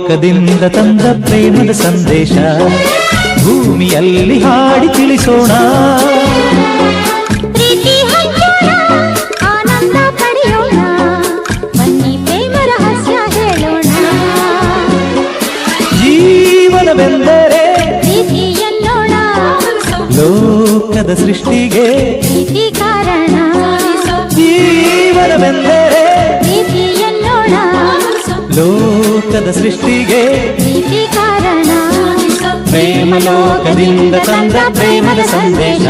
ಲೋಕದಿಂದ ತಂದ ಪ್ರೇಮದ ಸಂದೇಶ ಭೂಮಿಯಲ್ಲಿ ಹಾಡಿ ತಿಳಿಸೋಣ. ಪ್ರೀತಿ ಹಂಚೋಣ, ಆನಂದ ಪಡೆಯೋಣ, ಬನ್ನಿ ಪ್ರೇಮ ರಹಸ್ಯ ಹೇಳೋಣ. ಜೀವನವೆಂದರೆ ಪ್ರೀತಿ ಎನ್ನೋಣ, ಲೋಕದ ಸೃಷ್ಟಿಗೆ ಪ್ರೀತಿ ಕಾರಣ. ಜೀವನವೆಂದರೆ ಪ್ರೀತಿ ಎನ್ನೋಣ, ಲೋಕದ ಸೃಷ್ಟಿಗೆ ಪ್ರೀತಿ ಕಾರಣ. ಪ್ರೇಮ ಲೋಕದಿಂದ ತಂದ ಪ್ರೇಮದ ಸಂದೇಶ.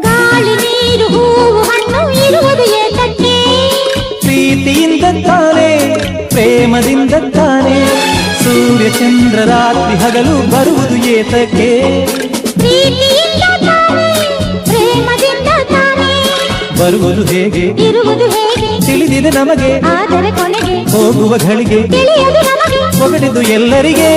ಗಾಳಿ ನೀರು ಹೂವು ಹಣ್ಣು ಇರುವುದು ಏತಕ್ಕೆ? ಪ್ರೀತಿಯಿಂದ ತಾನೇ ಪ್ರೇಮದಿಂದ ತಾನೇ ಸೂರ್ಯ ಚಂದ್ರ ರಾತ್ರಿ ಹಗಲು ಬರುವುದು ಏತಕ್ಕೆ? ಪ್ರೀತಿಯಿಂದ ತಾನೇ ಪ್ರೇಮದಿಂದ ತಾನೇ ಬರುವುದು ಹೇಗೆ ಇರುವುದು ಹೇಗೆ? ತಿಳಿದಿದೆ ನಮಗೆ, ಆದರೆ ಕೊನೆಗೆ ಹೋಗುವ ಘಳಿಗೆ ತಿಳಿಯದು ನಮಗೆ. ಒಗಟಿದು ಎಲ್ಲರಿಗೆ.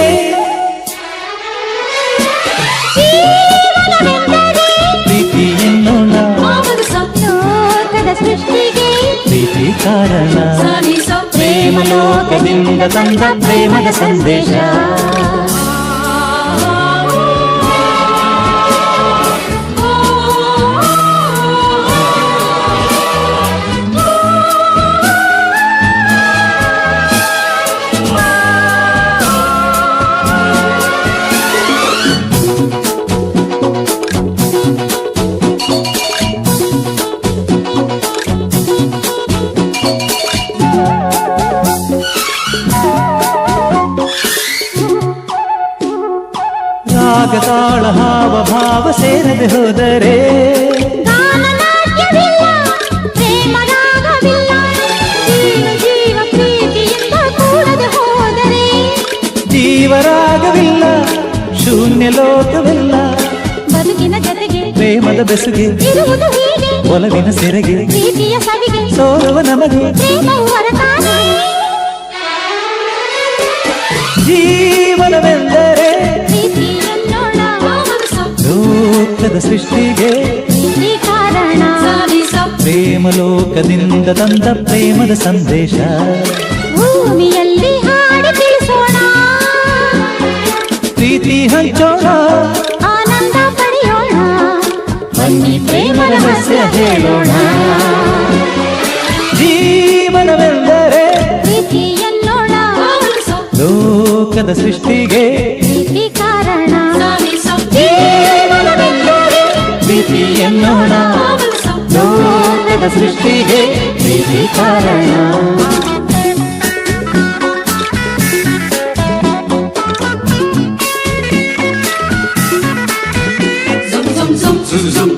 ಜೀವನವೆಂದರೆ ಪ್ರೀತಿ ಎನ್ನೋಣ, ಲೋಕದ ಸೃಷ್ಟಿಗೆ ಪ್ರೀತಿ ಕಾರಣ. ಪ್ರೇಮ ಲೋಕದಿಂದ ತಂದ ಪ್ರೇಮದ ಸಂದೇಶ. ರಾಗ ತಾಳ ಹಾವ ಭಾವ ಸೇರದೆ ಹೋದರೆ ಗಾನನಾಟ್ಯವಿಲ್ಲ, ಪ್ರೇಮ ರಾಗವಿಲ್ಲ. ಜೀವ ಜೀವ ಪ್ರೀತಿಯಿಂದ ಕೂಡದೆ ಹೋದರೆ ಜೀವರಾಗವಿಲ್ಲ, ಶೂನ್ಯ ಲೋಕವಿಲ್ಲ. ಬದುಕಿನ ಜೊತೆಗೆ ಪ್ರೇಮದ ಬೆಸುಗೆ ಇರುವುದು ಹೀಗೆ, ಒಲವಿನ ಸೆರೆಗೆ ಪ್ರೀತಿಯ ಸವಿಗೆ ಸೋಲುವ ನಮಗೆ. ಪ್ರೇಮವು ಹೊರತಾನೆ. ಜೀವನವೆಂದರೆ ಪ್ರೀತಿ ಎನ್ನೋಣ, ಲೋಕದ ಸೃಷ್ಟಿಗೆ ಪ್ರೀತಿ ಕಾರಣ. ಪ್ರೇಮ ಲೋಕದಿಂದ ತಂದ ಪ್ರೇಮದ ಸಂದೇಶ ಭೂಮಿಯಲ್ಲಿ ಹಾಡಿ ತಿಳಿಸೋಣ, ಪ್ರೀತಿ ಹಂಚೋಣ, ಆನಂದ ಪಡೆಯೋಣ, ಬನ್ನಿ ಪ್ರೇಮ ರಹಸ್ಯ ಹೇಳೋಣ. ಜೀವನವೆಂದರೆ ಪ್ರೀತಿ ಎನ್ನೋಣ, ಲೋಕದ ಸೃಷ್ಟಿಗೆ ಪ್ರೀತಿ ಕಾರಣ. ಜೀವನವೆಂದರೆ ಪ್ರೀತಿ ಎನ್ನೋಣ, ಲೋಕದ ಸೃಷ್ಟಿಗೆ ಪ್ರೀತಿ ಕಾರಣ. Zoom, zoom, zoom, zoom, zoom.